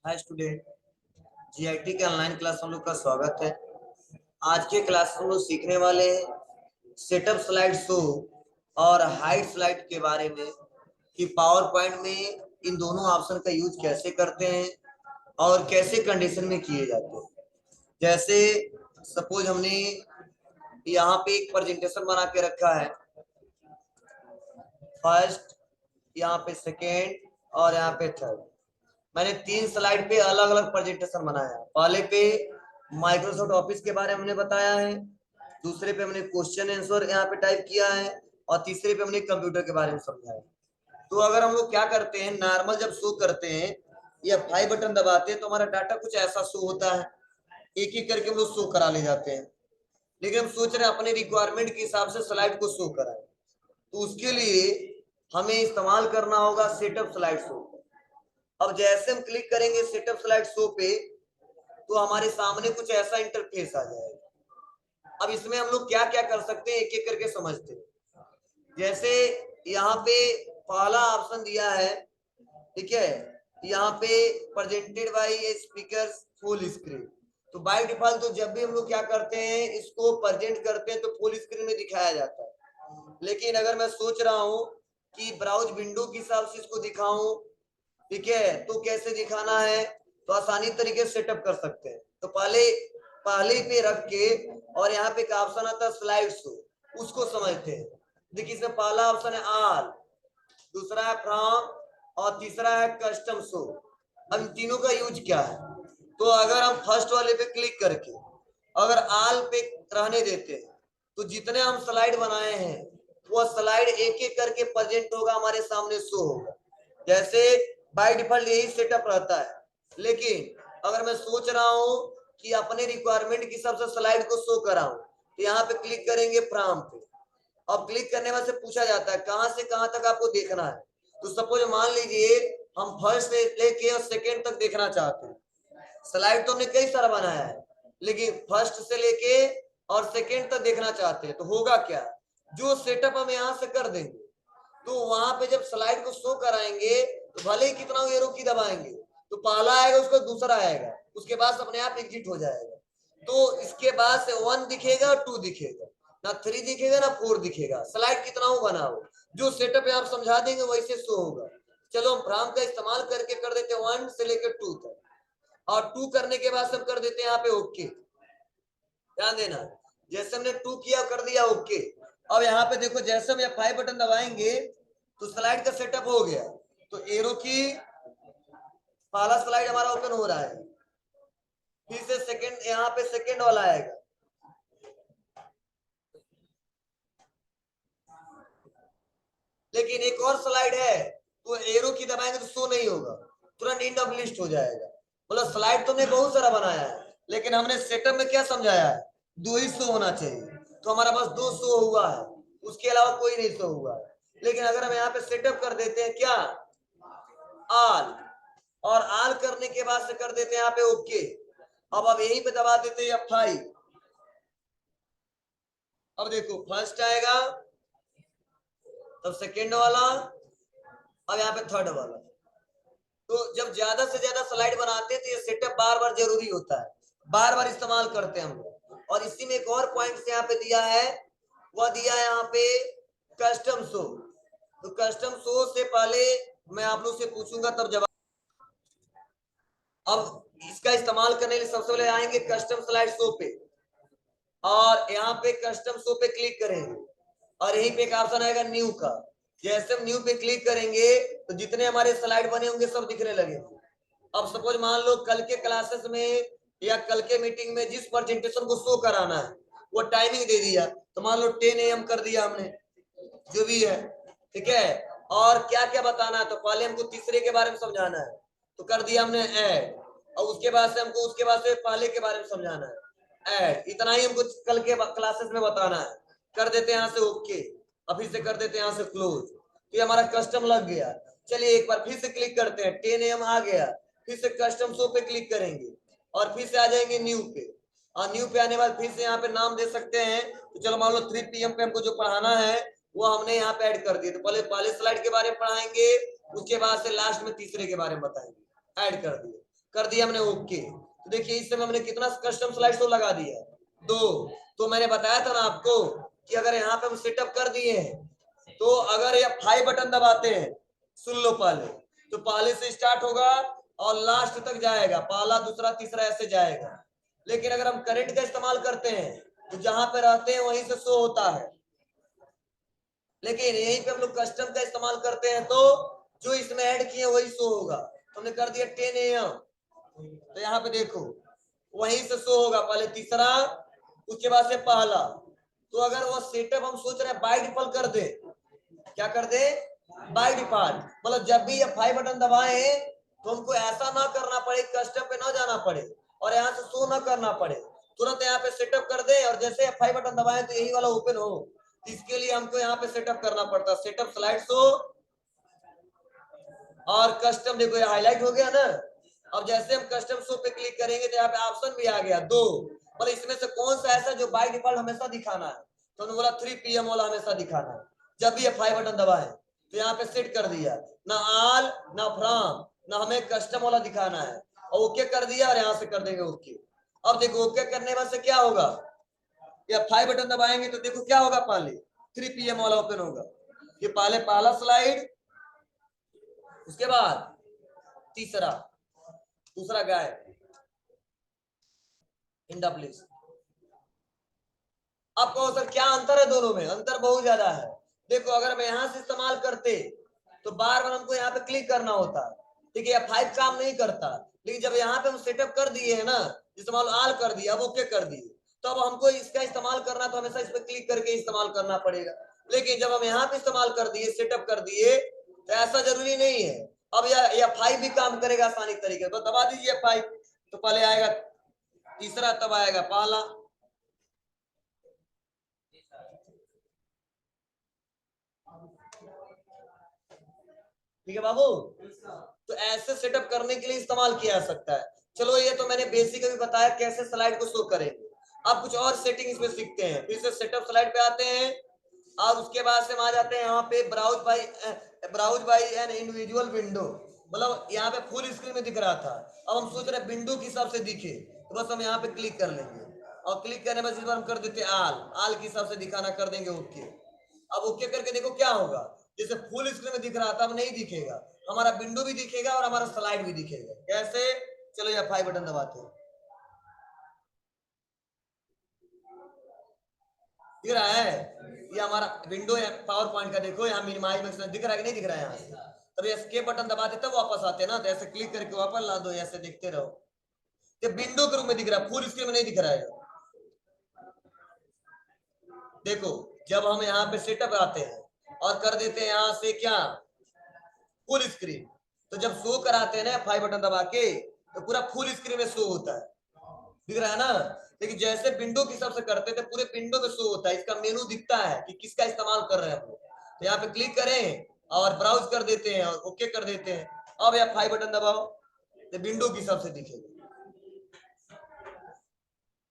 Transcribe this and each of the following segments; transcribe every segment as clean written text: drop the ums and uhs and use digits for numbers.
Hi student. GIT के online class हम लोग का स्वागत है। आज के क्लास में हम लोग सीखने वाले हैं सेटअप स्लाइड शो और हाइड स्लाइड के बारे में कि पावर पॉइंट में इन दोनों ऑप्शन का यूज कैसे करते हैं और कैसे कंडीशन में किए जाते हैं। जैसे सपोज हमने यहाँ पे एक प्रेजेंटेशन बना के रखा है, फर्स्ट, यहाँ पे सेकेंड और यहाँ पे थर्ड। मैंने 3 स्लाइड पे अलग अलग प्रेजेंटेशन बनाया। पहले पे माइक्रोसॉफ्ट ऑफिस के बारे में हमने बताया है, दूसरे पे हमने क्वेश्चन आंसर यहाँ पे टाइप किया है और तीसरे पे हमने कंप्यूटर के बारे में समझाया। तो अगर हम लोग क्या करते हैं, नॉर्मल जब शो करते हैं या F5 बटन दबाते हैं तो हमारा डाटा कुछ ऐसा शो होता है, एक एक करके हम लोग शो करा ले जाते हैं। लेकिन हम सोच रहे हैं अपने रिक्वायरमेंट के हिसाब से स्लाइड को शो कराएं, तो उसके लिए हमें इस्तेमाल करना होगा सेटअप स्लाइड शो। अब जैसे हम क्लिक करेंगे सेटअप स्लाइड शो पे तो हमारे सामने कुछ ऐसा इंटरफेस आ जाएगा। अब इसमें हम लोग क्या क्या कर सकते हैं एक एक करके समझते हैं। जैसे यहाँ पे पहला ऑप्शन दिया है, ठीक है, यहाँ पे presented by a speaker full screen. तो बाय डिफॉल्ट तो जब भी हम लोग क्या करते हैं इसको प्रेजेंट करते हैं तो फुल स्क्रीन में दिखाया जाता है। लेकिन अगर मैं सोच रहा हूँ कि ब्राउज विंडो के हिसाब से इसको दिखाऊं, ठीक है, तो कैसे दिखाना है, तो आसानी तरीके से सेटअप कर सकते हैं। तो पहले पे रख के और यहाँ पे एक ऑप्शन आता है स्लाइड शो, उसको समझते हैं। देखिए इसमें पहला ऑप्शन है ऑल, दूसरा है फ्रॉम और तीसरा है कस्टम शो। अब इन तीनों का यूज क्या है, तो अगर हम फर्स्ट वाले पे क्लिक करके अगर ऑल पे रहने देते हैं तो जितने हम स्लाइड बनाए हैं वो स्लाइड एक एक करके प्रेजेंट होगा, हमारे सामने शो होगा। जैसे बाय डिफॉल्ट यही सेटअप रहता है, लेकिन अगर मैं सोच रहा हूं कि अपने रिक्वायरमेंट के हिसाब से स्लाइड को शो कराऊं तो यहाँ पे क्लिक करेंगे फ्रॉम पे। अब क्लिक करने में से पूछा जाता है कहां से कहां तक आपको देखना है। तो सपोज मान लीजिए हम फर्स्ट से लेके और सेकेंड तक देखना चाहते हैं। स्लाइड तो हमने कई सारा बनाया है, लेकिन फर्स्ट से लेके और सेकेंड तक देखना चाहते हैं तो होगा क्या, जो सेटअप हम यहाँ से कर देंगे तो वहां पे जब स्लाइड को शो कराएंगे तो भले ही कितना एरो की दबाएंगे तो पहला आएगा उसको दूसरा आएगा, उसके बाद अपने आप एग्जिट हो जाएगा। तो इसके बाद से 1 दिखेगा और 2 दिखेगा, ना 3 दिखेगा ना 4 दिखेगा। स्लाइड कितना हो बना हो, जो सेटअप आप समझा देंगे वैसे शो होगा। चलो हम फ्रॉम का इस्तेमाल करके कर देते हैं 1 से लेकर 2 तक, और 2 करने के बाद सब कर देते हैं यहाँ पे ओके। ध्यान देना, जैसे हमने 2 किया कर दिया ओके। अब यहाँ पे देखो जैसे हम F5 बटन दबाएंगे तो स्लाइड का सेटअप हो गया। तो एरो की पहला स्लाइड हमारा ओपन हो रहा है, फिर से सेकंड, यहाँ पे सेकंड वाला आएगा, लेकिन एक और स्लाइड है तो एरो की दबाएंगे तो शो नहीं होगा, तुरंत इंड ऑफ लिस्ट हो जाएगा। मतलब स्लाइड तुमने बहुत सारा बनाया है, लेकिन हमने सेटअप में क्या समझाया है, 2 ही शो होना चाहिए। तो हमारा पास 2 शो हुआ है, उसके अलावा कोई नहीं शो हुआ है। लेकिन अगर हम यहाँ पे सेटअप कर देते हैं क्या, ऑल, और ऑल करने के बाद से कर देते हैं यहाँ पे ओके। अब यहीं पे दबा देते हैं F5। अब देखो फर्स्ट आएगा, तब सेकेंड वाला, अब यहाँ पे थर्ड वाला। तो जब ज्यादा से ज्यादा स्लाइड बनाते हैं तो ये सेटअप बार बार जरूरी होता है, बार बार इस्तेमाल करते हैं हम लोग। और इसी में एक और पॉइंट यहाँ पे दिया है, वह दिया है यहाँ पे कस्टम शो। तो कस्टम शो से पहले मैं आप लोग से पूछूंगा तब जवाब। अब इसका इस्तेमाल करने के लिए सबसे पहले आएंगे कस्टम स्लाइड शो पे, और यहाँ पे कस्टम शो पे क्लिक करेंगे और यहीं पे एक ऑप्शन आएगा न्यू का। जैसे हम न्यू पे क्लिक करेंगे तो जितने हमारे स्लाइड बने होंगे सब दिखने लगेंगे। अब सपोज मान लो कल के क्लासेस में या कल के मीटिंग में जिस प्रेजेंटेशन को शो कराना है वो टाइमिंग दे दिया, तो मान लो 10 AM कर दिया हमने, जो भी है, ठीक है। और क्या क्या बताना है, तो पहले हमको तीसरे के बारे में समझाना है तो कर दिया हमने ऐड, और उसके बाद से हमको उसके बाद से पहले के बारे में समझाना है ऐड। इतना ही हमको कल के क्लासेस में बताना है, कर देते हैं यहाँ से ओके, अभी से कर देते हैं यहाँ से क्लोज। तो ये हमारा कस्टम लग गया। चलिए एक बार फिर से क्लिक करते हैं, 10 AM आ गया, फिर से कस्टम शो पे क्लिक करेंगे और फिर से आ जाएंगे न्यू पे। और न्यू पे आने बाद फिर से यहाँ पे नाम दे सकते हैं। तो चलो मान लो 3 PM पे हमको जो पढ़ाना है वो हमने यहाँ पे ऐड कर दिया। तो पहले स्लाइड के बारे में पढ़ाएंगे, उसके बाद से लास्ट में तीसरे के बारे में बताएंगे, ऐड कर दिए। कर दिया हमने ओके। तो देखिए इस समय हमने कितना कस्टम स्लाइड शो लगा दिया, 2। तो मैंने बताया था ना आपको कि अगर यहाँ पे हम सेटअप कर दिए हैं तो अगर ये 5 बटन दबाते हैं, सुन लो पहले, तो पहले से स्टार्ट होगा और लास्ट तक जाएगा, पहला दूसरा तीसरा ऐसे जाएगा। लेकिन अगर हम करंट का इस्तेमाल करते हैं तो जहां पे रहते हैं वहीं से शो होता है। लेकिन यहीं पे हम लोग कस्टम का इस्तेमाल करते हैं तो जो इसमें ऐड किए वही शो होगा। तो हमने कर दिया 10 AM, तो यहाँ पे देखो वहीं से शो होगा, पहले तीसरा उसके बाद से पहला। तो अगर वो सेटअप हम सोच रहे हैं बाय डिफॉल्ट कर दे, क्या कर दे, बाय डिफॉल्ट, मतलब जब भी ये 5 बटन दबाए तो हमको ऐसा ना करना पड़े, कस्टम पे ना जाना पड़े और यहाँ से शो ना करना पड़े, तुरंत यहाँ पे सेटअप कर दे और जैसे 5 बटन दबाए तो यही वाला ओपन हो। इसके लिए हमको यहाँ पे सेटअप करना पड़ता है, सेटअप स्लाइड शो और कस्टम। देखो ये हाईलाइट हो गया ना। अब जैसे हम कस्टम शो पे क्लिक करेंगे तो यहाँ पे ऑप्शन भी आ गया 2, मतलब इसमें से कौन सा ऐसा जो बाय डिफॉल्ट हमेशा दिखाना है। तो उन्होंने बोला 3 PM वाला हमेशा दिखाना है। जब भी ये 5 बटन दबाए तो यहाँ पे सेट कर दिया, ना ऑल ना फ्रॉम ना हमें कस्टम वाला दिखाना है, और ओके कर दिया और यहाँ से कर देंगे ओके। अब देखो ओके करने बाद से क्या होगा, या 5 बटन दबाएंगे तो देखो क्या होगा, पहले 3 PM वाला ओपन होगा, ये पहले पहला स्लाइड, उसके बाद तीसरा, दूसरा गायब, इंडा प्लीज। अब कहो सर क्या अंतर है दोनों में, अंतर बहुत ज्यादा है। देखो अगर मैं यहां से इस्तेमाल करते तो बार बार हमको यहाँ पे क्लिक करना होता, ठीक है, 5 काम नहीं करता। लेकिन जब यहाँ पे हम सेटअप कर दिए है ना, इस्तेमाल आल कर दिया, अब ओके कर दिए, तो अब हमको इसका इस्तेमाल करना तो हमेशा इस पर क्लिक करके इस्तेमाल करना पड़ेगा। लेकिन जब हम यहाँ पे इस्तेमाल कर दिए, सेटअप कर दिए, तो ऐसा जरूरी नहीं है। अब यह 5 भी काम करेगा आसानी तरीके, तो दबा दीजिए 5, तो पहले आएगा तीसरा, तब आएगा पहला। ठीक है बाबू, तो ऐसे सेटअप करने के लिए इस्तेमाल किया जा सकता है। चलो ये तो मैंने बेसिक अभी बताया कैसे स्लाइड को शो करेंगे। अब कुछ और सेटिंग इसमें सीखते हैं, फिर से सेटअप स्लाइड पे आते हैं और उसके बाद से हम आ जाते हैं यहाँ पे browse by an individual window, मतलब यहाँ पे फुल स्क्रीन में दिख रहा था, अब हम सोच रहे हैं विंडो के हिसाब से दिखे, तो बस हम यहाँ पे क्लिक कर लेंगे और क्लिक करने में इस बार हम कर देते आल के हिसाब से दिखाना कर देंगे ओके। अब ओके करके देखो क्या होगा, जैसे फुल स्क्रीन में दिख रहा था अब नहीं दिखेगा, हमारा विंडो भी दिखेगा और हमारा स्लाइड भी दिखेगा। कैसे, चलो यहाँ 5 बटन दबाते हैं, दिख रहा है, ये हमारा विंडो है पावर पॉइंट का, देखो यहाँ मिनिमाइज में दिख रहा है कि नहीं दिख रहा है, यहाँ से तब एस्केप बटन दबाते तब वापस आते हैं ना, तो ऐसे क्लिक करके वापस ला दो, ऐसे देखते रहो। ये विंडो के रूप में दिख रहा है, फुल स्क्रीन में नहीं दिख रहा है। देखो जब हम यहाँ पे सेटअप आते हैं और कर देते हैं यहाँ से क्या, फुल स्क्रीन, तो जब शो कराते हैं ना 5 बटन दबा के तो पूरा फुल स्क्रीन में शो होता है, दिख रहा है ना। लेकिन जैसे विंडो के हिसाब से करते थे पूरे विंडो में शो होता है, इसका मेनू दिखता है कि किसका इस्तेमाल कर रहे हैं हम लोग। तो यहाँ पे क्लिक करें और ब्राउज कर देते हैं और ओके कर देते हैं। अब यहाँ 5 बटन दबाओ तो विंडो के हिसाब से दिखेगा।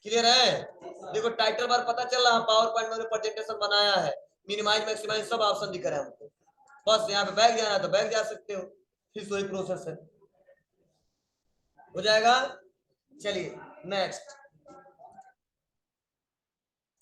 क्लियर है, देखो टाइटल बार पता चल रहा है, पावर पॉइंट में प्रेजेंटेशन बनाया है, मिनिमाइज मैक्सिमाइज सब ऑप्शन दिख रहे हैं हमको, बस यहाँ पे बैक जाना है तो बैक जा सकते हो, फिर वही प्रोसेस है, हो जाएगा। चलिए नेक्स्ट,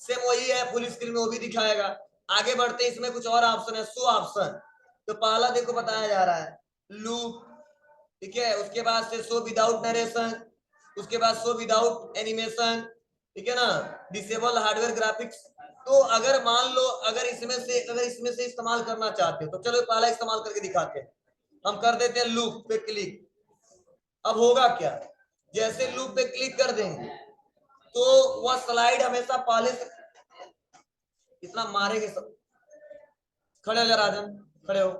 सेम वही है, फुल स्क्रीन में वो भी दिखाएगा। आगे बढ़ते हैं, इसमें कुछ और ऑप्शन है, शो ऑप्शन। तो पहला देखो बताया जा रहा है लूप, ठीक है, उसके बाद से शो विदाउट नरेशन, उसके बाद शो विदाउट एनिमेशन, ठीक है ना, डिसेबल हार्डवेयर ग्राफिक्स। तो अगर मान लो अगर इसमें से इस्तेमाल करना चाहते हो तो चलो पहला इस्तेमाल करके दिखाते हैं। हम कर देते हैं लूप पे क्लिक। अब होगा क्या, जैसे लूप पे क्लिक कर देंगे तो वह स्लाइड हमेशा पहले से, इतना मारेंगे सब, खड़े हो जा राजन, खड़े हो।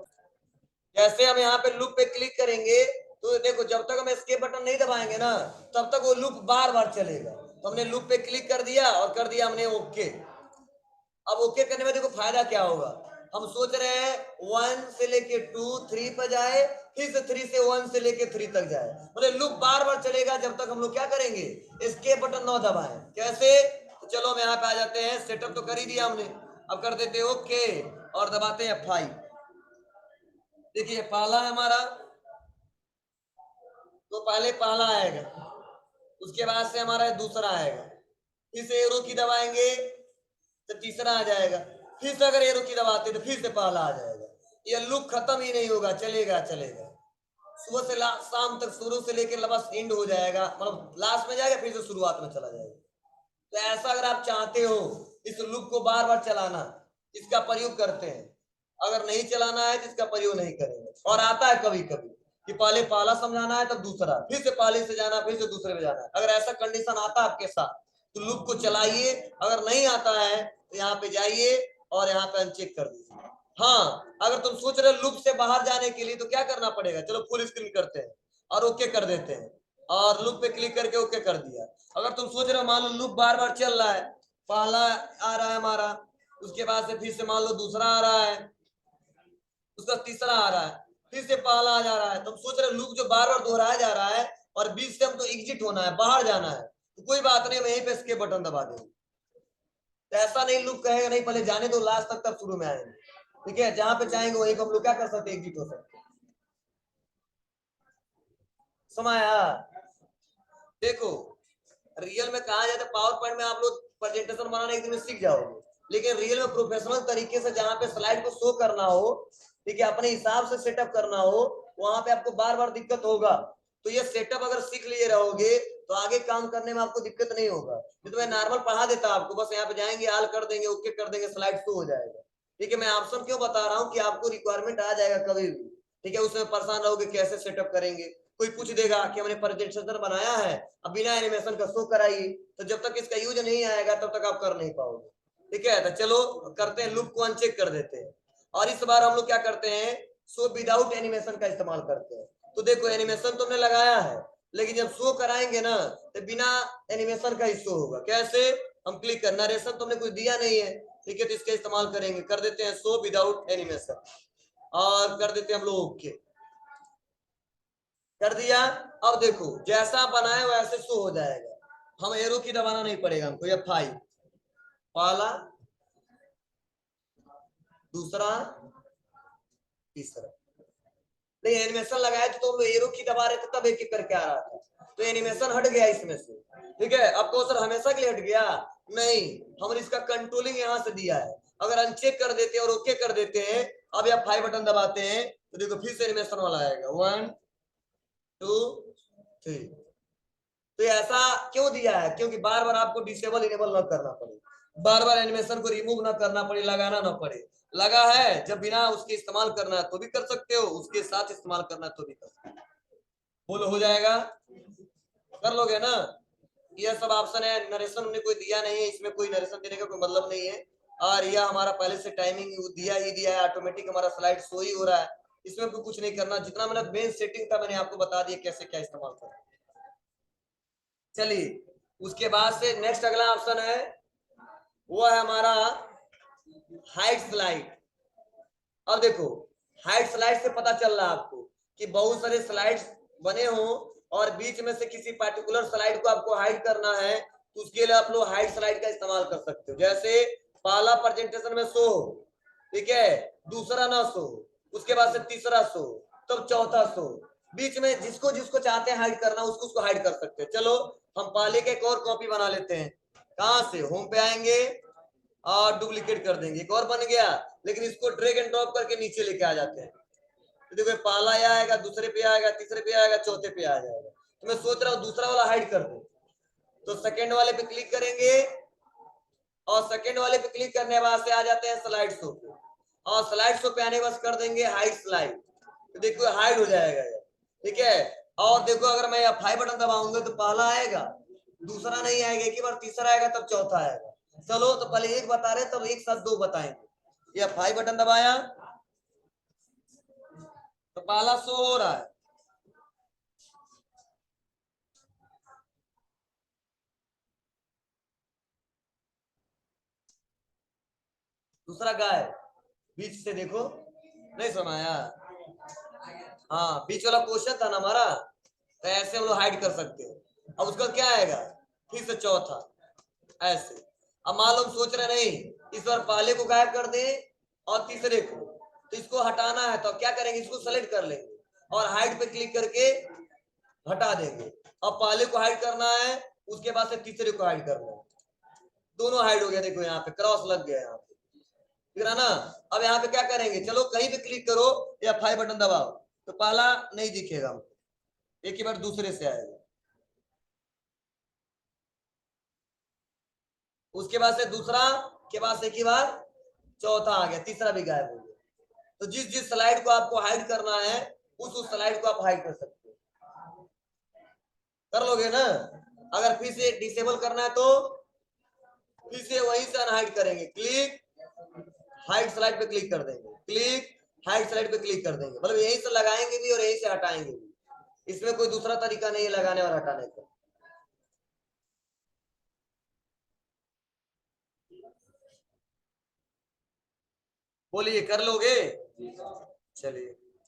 जैसे हम यहाँ पे लूप पे क्लिक करेंगे तो देखो जब तक हम एस्केप बटन नहीं दबाएंगे ना तब तक वो लूप बार बार चलेगा। तो हमने लूप पे क्लिक कर दिया और कर दिया हमने ओके। अब ओके करने में देखो फायदा क्या होगा, हम सोच रहे हैं 1 से लेके 2 3 पर जाए, फिर से 3 से 1 से लेके 3 तक जाए, मतलब लूप बार बार चलेगा जब तक हम लोग क्या करेंगे, एस्केप बटन ना दबाएं। कैसे, तो चलो हम यहाँ पे आ जाते हैं, सेटअप तो कर ही दिया हमने, अब कर देते हैं ओके और दबाते हैं F5। देखिए पहला है हमारा, तो पहले पहला आएगा, उसके बाद से हमारा दूसरा आएगा, फिर से एरो की दबाएंगे तो तीसरा आ जाएगा, फिर से अगर एरो की दबाते तो फिर से पहला आ जाएगा। ये लूप खत्म ही नहीं होगा, चलेगा चलेगा सुबह से शाम तक, शुरू से लेकर बस एंड हो जाएगा, मतलब लास्ट में जाएगा फिर से शुरुआत में चला जाएगा। तो ऐसा अगर आप चाहते हो इस लूप को बार बार चलाना, इसका प्रयोग करते हैं। अगर नहीं चलाना है तो इसका प्रयोग नहीं करेंगे। और आता है कभी कभी कि पहले पहला समझाना है तब दूसरा, फिर से पहले से जाना फिर से दूसरे में जाना है। अगर ऐसा कंडीशन आता है आपके साथ तो लूप को चलाइए, अगर नहीं आता है तो यहाँ पे जाइए और यहाँ पे अनचेक कर दीजिए। हाँ, अगर तुम सोच रहे लूप से बाहर जाने के लिए तो क्या करना पड़ेगा, चलो फुल स्क्रीन करते हैं और ओके कर देते हैं, और लूप पे क्लिक करके ओके कर दिया। अगर तुम सोच रहे हो मान लो लूप बार बार चल रहा है, पहला आ रहा है हमारा, उसके बाद से फिर से मान लो दूसरा आ रहा है, उसका तीसरा आ रहा है, फिर से पहला आ जा रहा है, तुम सोच रहे हो लूप जो बार बार दोहराया जा रहा है और बीच से हमको एग्जिट होना है, बाहर जाना है, तो कोई बात नहीं, हम यहीं पे एस्केप बटन दबा देंगे। तो ऐसा नहीं लूप कहेगा नहीं पहले जाने दो लास्ट तक तब शुरू में आएंगे, ठीक है। जहां पे चाहेंगे वहीं पर हम लोग क्या कर सकते हैं, एग्जिट हो सकते हैं। समाया देखो, रियल में कहा जाए तो पावर पॉइंट में आप लोग प्रेजेंटेशन बनाना एक दिन में सीख जाओगे, लेकिन रियल में प्रोफेशनल तरीके से जहां पे स्लाइड को शो करना हो, ठीक है, अपने हिसाब से सेटअप करना हो, वहां पे आपको बार बार दिक्कत होगा। तो ये सेटअप अगर सीख लिए रहोगे तो आगे काम करने में आपको दिक्कत नहीं होगा। तो मैं नॉर्मल पढ़ा देता आपको, बस यहाँ पे जाएंगे, आल कर देंगे, ओके कर देंगे, स्लाइड शो हो जाएगा, ठीक है। मैं ऑप्शन क्यों बता रहा हूँ कि आपको रिक्वायरमेंट आ जाएगा कभी भी, ठीक है, उसमें परेशान रहोगे कैसे सेटअप करेंगे। कोई पूछ देगा कि हमने प्रेजेंटेशन बनाया है, अब बिना एनिमेशन का शो कराइए, तो जब तक इसका यूज नहीं आएगा तब तक आप कर नहीं पाओगे, ठीक है। तो चलो करते हैं, लूप को अनचेक कर देते हैं, और इस बार हम लोग क्या करते हैं, शो विदाउट एनिमेशन का इस्तेमाल करते हैं। तो देखो एनिमेशन तुमने लगाया है, लेकिन जब शो कराएंगे ना तो बिना एनिमेशन का ही शो होगा। कैसे, हम क्लिक कर, नरेशन तुमने कुछ दिया नहीं है, ठीक है, तो इसका इस्तेमाल करेंगे, कर देते हैं शो विदाउट एनिमेशन, और कर देते हैं हम लोग ओके, कर दिया। अब देखो जैसा बनाए वैसे शो हो जाएगा, हम एरो की दबाना नहीं पड़ेगा हमको, ये F5 पहला, दूसरा, तीसरा। नहीं एनिमेशन लगाया तो तुम एरो की दबा रहे थे तब एक एक करके आ रहा था, तो एनिमेशन हट गया इसमें से, ठीक है। अब कहो सर हमेशा के लिए हट गया, नहीं, हमने इसका कंट्रोलिंग यहाँ से दिया है। अगर अनचेक कर देते हैं और ओके कर देते हैं, अब या 5 बटन दबाते हैं तो देखो फिर से एनिमेशन वाला आएगा, 1 2 3। तो ऐसा क्यों दिया है, क्योंकि बार बार आपको डिसेबल इनेबल ना करना पड़े, बार बार एनिमेशन को रिमूव ना करना पड़े, लगाना ना पड़े। लगा है जब बिना उसके इस्तेमाल करना है तो भी कर सकते हो, उसके साथ इस्तेमाल करना है तो भी कर सकते हो। बोलो हो जाएगा, कर लोगे ना। यह सब ऑप्शन है, नरेशन हमने कोई दिया नहीं है, इसमें कोई नरेशन देने का कोई मतलब नहीं है, और यह हमारा पहले से टाइमिंग दिया ही दिया है, ऑटोमेटिक हमारा स्लाइड शो ही हो रहा है, इसमें कुछ नहीं करना। जितना मैंने मेन सेटिंग था मैंने आपको बता दिया कैसे क्या इस्तेमाल करना। चलिए उसके बाद से नेक्स्ट अगला ऑप्शन है, वो है हमारा हाइट स्लाइड। अब देखो हाइट स्लाइड से पता चल रहा है आपको कि बहुत सारे स्लाइड्स बने हो और बीच में से किसी पर्टिकुलर स्लाइड को आपको हाइड करना है, तो उसके लिए आप लोग हाइड स्लाइड का इस्तेमाल कर सकते हो। जैसे पहला प्रेजेंटेशन में शो, ठीक है, दूसरा ना शो, उसके बाद से तीसरा शो, तब चौथा शो, बीच में जिसको जिसको चाहते हैं हाइड करना उसको उसको हाइड कर सकते हैं। चलो हम पहले के एक और कॉपी बना लेते हैं, कहां से, होम पे आएंगे और डुप्लीकेट कर देंगे, एक और बन गया, लेकिन इसको ड्रैग एंड ड्रॉप करके नीचे लेके आ जाते हैं। तो देखो पहला आएगा, दूसरे पे आएगा, तीसरे पे आएगा, चौथे पे आ जाएगा। तो मैं सोच रहा हूँ दूसरा वाला हाइड कर दूं, तो सेकेंड वाले पे क्लिक करेंगे और सेकेंड वाले पे क्लिक करने के बाद से आ जाते हैं स्लाइड शो पे, और स्लाइड शो पे आने के बाद कर देंगे हाइड स्लाइड, तो देखो हाइड हो जाएगा ये, ठीक है। और देखो अगर मैं F5 बटन दबाऊंगा तो पहला आएगा, दूसरा नहीं आएगा, एक ही बार तीसरा आएगा तब चौथा आएगा। चलो तो पहले एक बता रहे तब एक साथ दो बताएंगे। ये F5 बटन दबाया तो पहला शो हो रहा है, दूसरा गायब, बीच से देखो नहीं समाया। हाँ बीच वाला क्वेश्चन था ना हमारा, तो ऐसे हम लोग हाइड कर सकते हैं। अब उसका क्या आएगा, फिर से चौथा, ऐसे। अब मान लो हम सोच रहे नहीं इस बार पहले को गायब कर दें और तीसरे को, तो इसको हटाना है तो क्या करेंगे, इसको सेलेक्ट कर लेंगे और हाइड पे क्लिक करके हटा देंगे। अब पहले को हाइड करना है, उसके बाद से तीसरे को हाइड करना है। दोनों हाइड हो गया, देखो यहाँ पे क्रॉस लग गया यहाँ पे, ठीक है ना। अब यहाँ पे क्या करेंगे, चलो कहीं पे क्लिक करो या F5 बटन दबाओ, तो पहला नहीं दिखेगा हमको, एक ही बार दूसरे से आएगा, उसके बाद से दूसरा के बाद से एक ही बार चौथा आ गया, तीसरा भी गायब हो गया। तो जिस जिस स्लाइड को आपको हाइड करना है उस स्लाइड को आप हाइड कर सकते हो, कर लोगे ना। अगर फिर से डिसेबल करना है तो फिर से वहीं से अनहाइड करेंगे, क्लिक हाइड स्लाइड पे क्लिक कर देंगे, क्लिक हाइड स्लाइड पे क्लिक कर देंगे, मतलब यहीं से लगाएंगे भी और यहीं से हटाएंगे भी, इसमें कोई दूसरा तरीका नहीं है लगाने और हटाने का। बोलिए कर लोगे, चलिए।